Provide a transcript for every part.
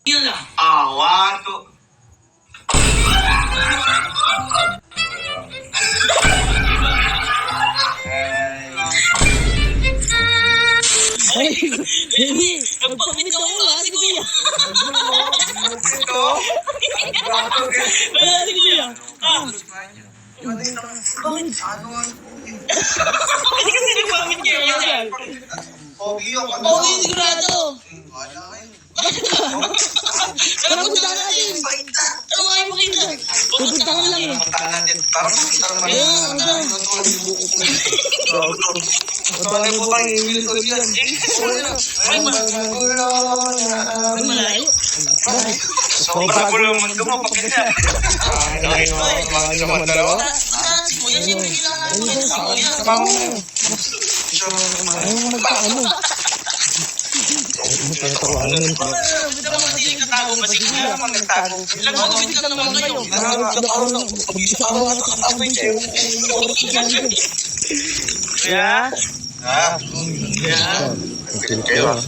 Yun lang. One, two. Ay, hindi. Nagpapit ako nga si Kuya. Ito? Wala si Kuya. Bakit? Hindi kasi nagpapit kayo yan. Pogi yung ano? Okay, sigurado. Wala kayo. Tara, punta natin. Ano nga yung makita? Pupunta ka lang. Punta natin. Parang naman. Matali po tayo yung ko yan. Ay, malayo. Sobra ko lang mundo mo. Bakit yan? Ay, mga naman dalawa. Kuya, siyempre kailangan natin sa Kuya. Nagtago ba si Kuya? Nagtago ka naman kayo. Kuya? Pilit kayo.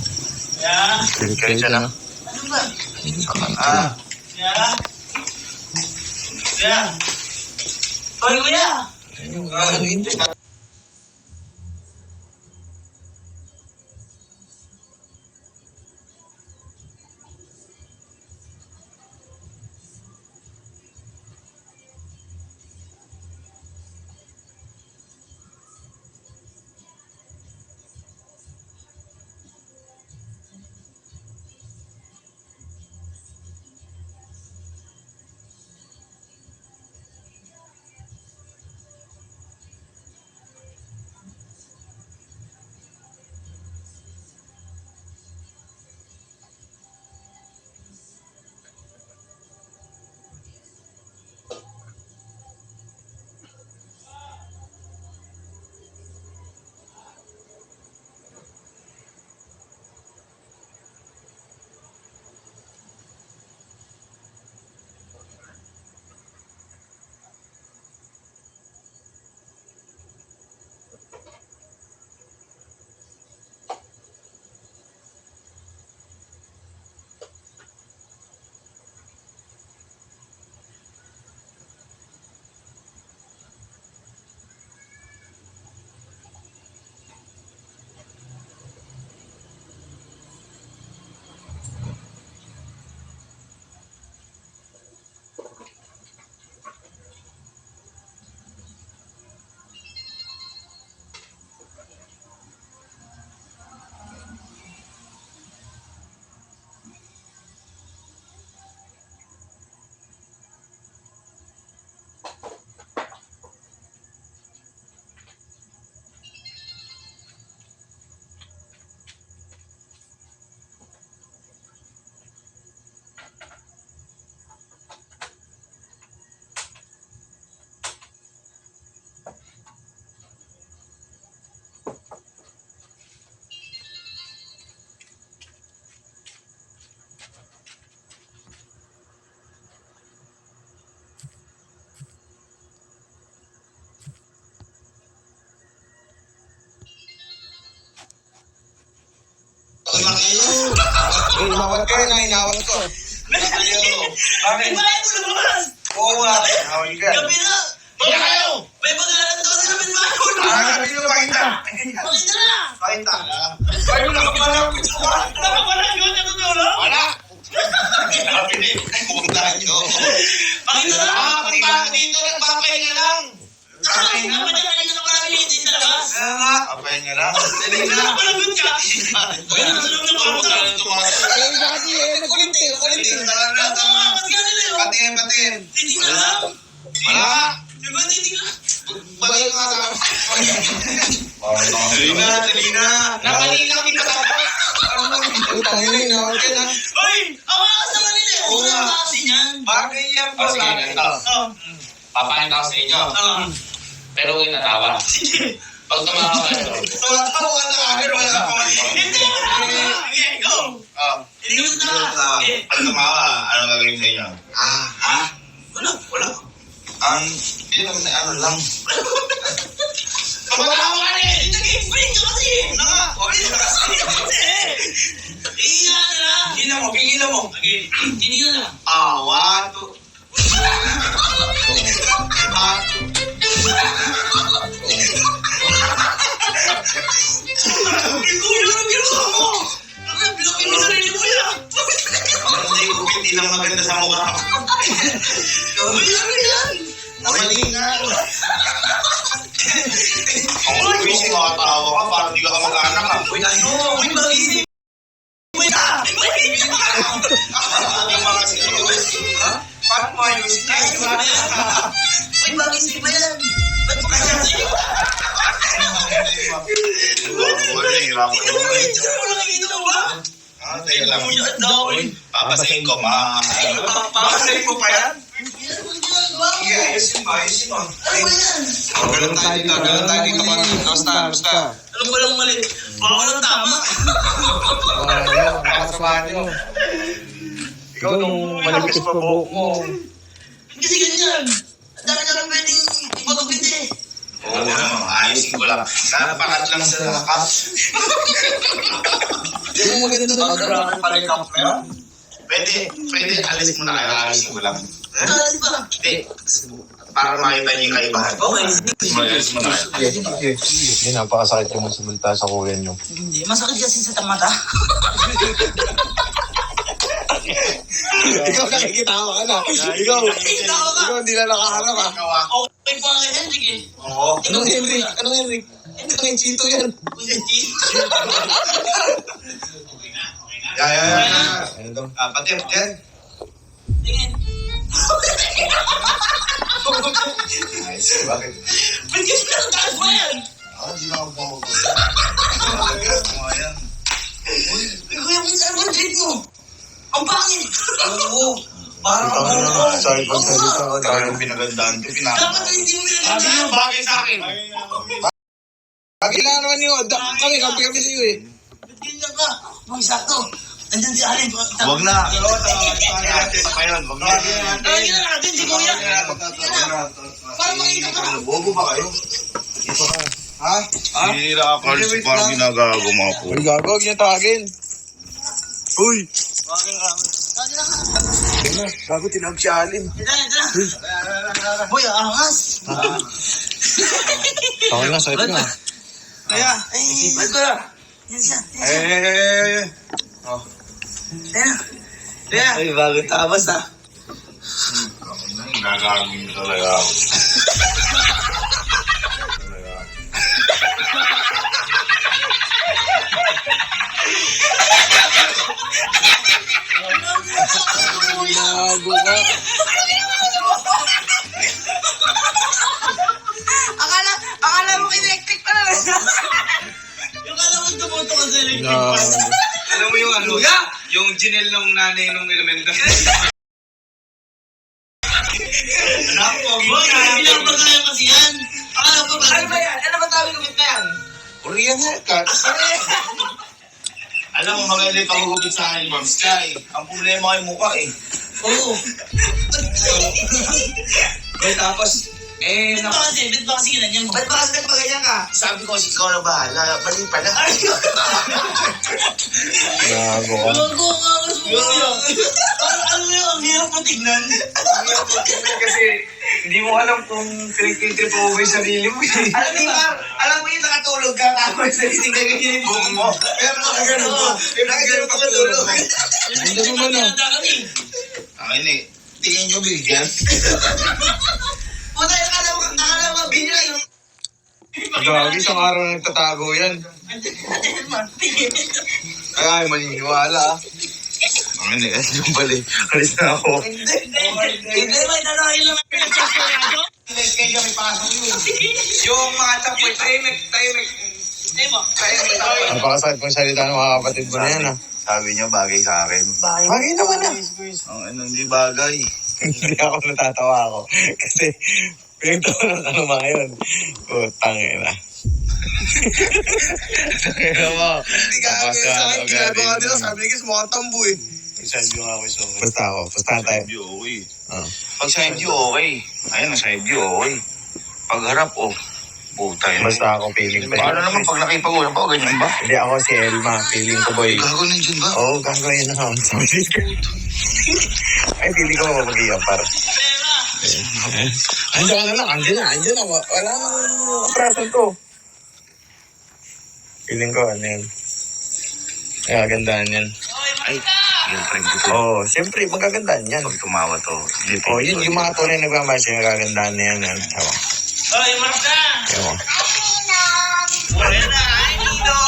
Pilit kayo dyan ah. Ano ba? Kuya? Kuya? Hoy, Kuya! Inawat ko na, inawat ko. Bakit? Bakit mo lumabas? Oo nga, inawat ka. Gabi na! Mga kayo! May paglalaan daw sa namin mga kulo! Sabi nyo, pakita. Pakita na! Pakita. Ay, nakapalang. Nakapalang yun yung tutulo? Wala. Sabi nyo, pumunta nyo. Pakita na! Pakita dito, nagpapahinga lang. Nakapahinga pa dyan kayo na marami hindi sa labas! Kaya nga, papahinga lang. Nakapalagot ka! Kaya nasunod na papunta! Patingin, patingin. Titingnan lang! Wala. Yung ba titingnan? Balik nga lang. Talina. Nakalina kita tapos. Utang yun, inawat ka na. Hoy! Awakas naman nila! Oo nga. Kasi niyan! Bagay yan po. Papakita ko sa inyo. Pero huwag natawa. Sige! Pag tumawa kayo, Tawa na agad, wala pa man. Hindi mo na! Sige, go! Hindi mo na! Sige! Pag tumawa, ano gagawin sa inyo? Wala! Hindi naman na ano lang. Tumatawa ka rin! Nag-explain ka kasi! Ano nga? Explain ka kasi! Pigilan mo. Okay. Tinigilan na. Awato. Hindi lang maganda sa mukha. Mali nga. Ang busy makatawa ka, parang di ka kamag-anak ka. Uy, mag-isip. Ang mga sinuwi. Ha? Paano mo ayusin na? Uy, mag-isip ba yan? Ba't mo kaya sa'yo? Teka lang. Papasahin ko, ma. Papasahin mo pa yan? Sige, ayusin mo. Ganun tayo dito. Basta. Alam ko lang mali. Baka walang tama. Ikaw nung malabis pa buhok mo. Kasi ganyan. Ang dami naman pwedeng ibagabit eh. Oo naman, ayusin ko lang. Napakat lang sa nakap. Hindi mo maganda na Pwede, alis mo na kayo. Ayusin ko lang. Di ba? Hindi. Para makita niyo yung kaibahan. Okay. Ayusin mo na kayo. Hindi, napakasakit yung magsimulta sa kuya niyo. Hindi. Masakit kasi sa tamata. Ikaw nakikitawa ka na. Ikaw hindi na nakaharap ah. Okay pa kay Henrik eh. Oo. Anong Henrik? Anong Chito yan? Yeah. Ano daw? Pati yan. Tingin. Bakit? Ba't kasi nakataas mo yan? Hindi na ako bumog. Ayan. Kuya, minsan mo trip mo. Ang pangit. Oo. Parang Sorry pag salita ko. Kaya yung pinagandaan ko, dapat hindi mo Sabi pinagandaan. mo, bagay sa akin. Kailangan naman yun. Kami sa iyo eh. Ba't ganyan ka? Mga sakto. Nandyan si Alin. Huwag na. Tawagin natin pa yun. Huwag na. Tawagin na natin si Kuya. Para makita ka. Bobo ba kayo? Ha? Hindi na Carl, parang ginagago mga po. Uy, gago. Huwag niya tawagin. Uy! Tawagin na. Gago, tinawag si Alin. Ito. Boy, angas. Tawag na, sakit na. Kaya, ba't ko na? Yan siya. Kaya. Ay, bago tabas ah. Gagago nyo talaga ako. Gago ka. Akala mo kinektik pa naman. Yung kala mo tumuto ka sa electric Gago. fan. Alam mo yung ano? Yung Jinel nung nanay nung elemental. Boy, pinapagayan kasi yan. Akala mo ba? Ano ba yan? Ano ba tawag ng na yan? Korean haircut. Alam mo, maganda yung pagugupit sa akin, Ma'am Sky. Ang problema ay mukha eh. Oo. Tapos, Ba't ba kasi ganyan? Ba't ba kasi nagpaganyan ka? sabi ko, ikaw na bahala. Mali pala. Gago ka. Gago ang angas mo kuya. Parang ano yun, ang hirap mo tignan. Kasi, hindi mo alam kung pinag-trip mo ba yung sarili mo eh. Alam mo yung nakatulog ka, tapos nagising ka ganyan yung buhok mo. Pero nakagano mo. Nakagano pa matulog. Hindi mo man ah. Akin eh. Tingin nyo bigyan. Puta, akala mo binyan. Gago, isang araw na nagtatago yan. Kaya ay maniniwala ah. Akin eh. Yung pala eh. Alis na ako. Hindi ba, inalahin lang ang pinagsasayago? Kaya kami pasok yun. Yung mga tapoy, tahimik. Hindi mo. Napakasakit pang salita ng mga kapatid mo na yan ah. Sabi niya bagay sa akin. Bagay naman ah. Ang ano, hindi bagay. Hindi ako natatawa ako. Kasi pinagtawanan ka naman ngayon. Tangina. Tangina mo. Hindi ka ginagawa nila. Sabi niya mukhang tambo eh. Side view nga ako so. Basta ako. Basta tayo. Side view, okay. Ah. Pag side view, okay. Ayun, ang side view, okay. Pag harap, oh. Puta yun. Basta ako feeling ko. Paano naman pag nakipag-ulam pa, ganyan ba? Hindi ako si Elma. Feeling ko boy. Gago nandiyan ba? Oo, gagawin na ako. Ay, feeling ko mapag-iyan par. Andiyan na lang. Andiyan na. Wala nang aprasan to. Feeling ko ano yun. Ay, magandaan yan. Ay, yung friend ko to. Oo, siyempre magagandaan yan. Pag tumawa to. Oo, yun yung mga tunay nagmamahal magagandaan na yan. Ewan. Ay, marap na! Ewan. Wala na! Ay, Nino!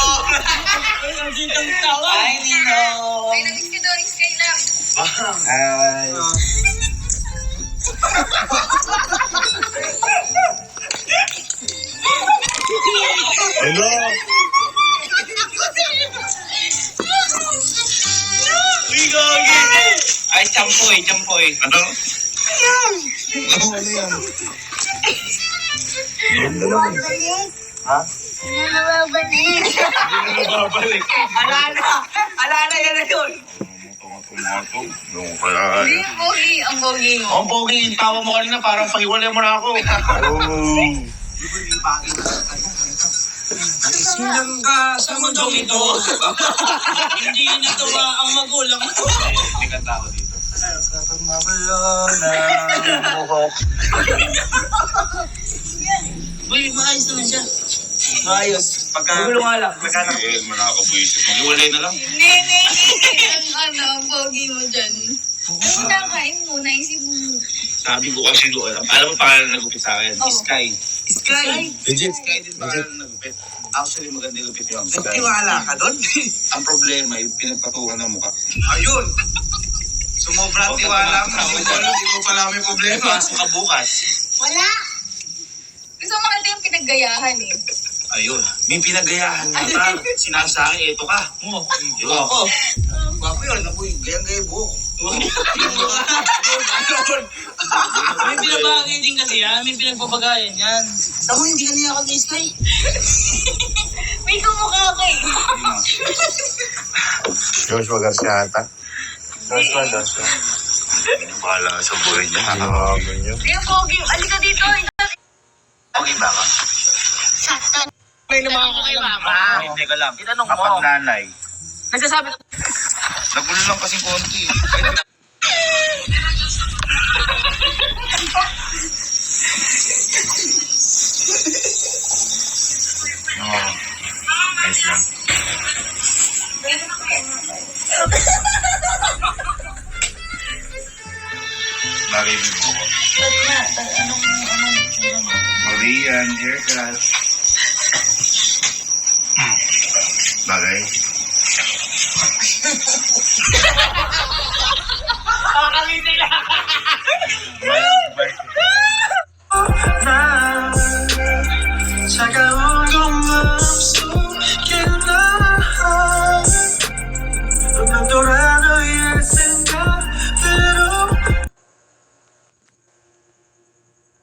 Ay, Nino! Ay, nabis ka daw, Sky lang. Ay. Hello! Uy, gagi! Ay, champoy. Ano? Ano yan? Ha? Babalik. Alala yan na yun! Tumatong. Yung kaya. Hindi, ang pogi. Ang pogi mo. Ang pogi, yung tawa mo kanina, parang pahiwalay mo na ako. Oh. Silang ka sa mundong ito. Hindi natuwa ang magulang mo. Hindi kanta ako dito. Kapag magulo na buhok. Uy, maayos naman siya. Ayos. Magulo nga lang. Eh, manakabuisit. Mag-iwalay na lang. Nene, ang pogi mo dyan. Ang nakain mo, naisip mo. Sabi ko kasi doon. Alam mo pangalan na nagupit sa akin? Oh. Sky. Sky. Legit. Sky din pangalan na nagupit. Actually, maganda yung gupit yung Sky. Nagtiwala ka doon? Ang problema, yung pinagpatukan ng mukha. Ayun. Sumobra tiwala mo. Hindi ko pala may problema. Pasok ka bukas. Wala. Gusto mo makita yung pinaggayahan eh. Ayun. May pinagayahan nga ta. Sinabi sa akin, ito ka. Mo. Ito ako. Gwapo yun. Apoy, gayang-gaya buhok. May pinabagay din kasi yan. May pinagpapagayan yan. Tama, hindi ka niyakag ni Sky. May kumukha ka eh. Joshua Garcia ata. Joshua. Bahala sa buhay niya. Grabe nyo. Yung pogi. Alika dito. Okay ba ka? Saktan. May naman ako kay mama. Hindi ka lang. Tinanong mo. Kapag nanay. Nagsasabi ko. Nagulo lang kasing konti. Oo. Nice lang. Bagay mo buko. Korean haircut. Bagay. Kakakamiti ka. Sa kaulong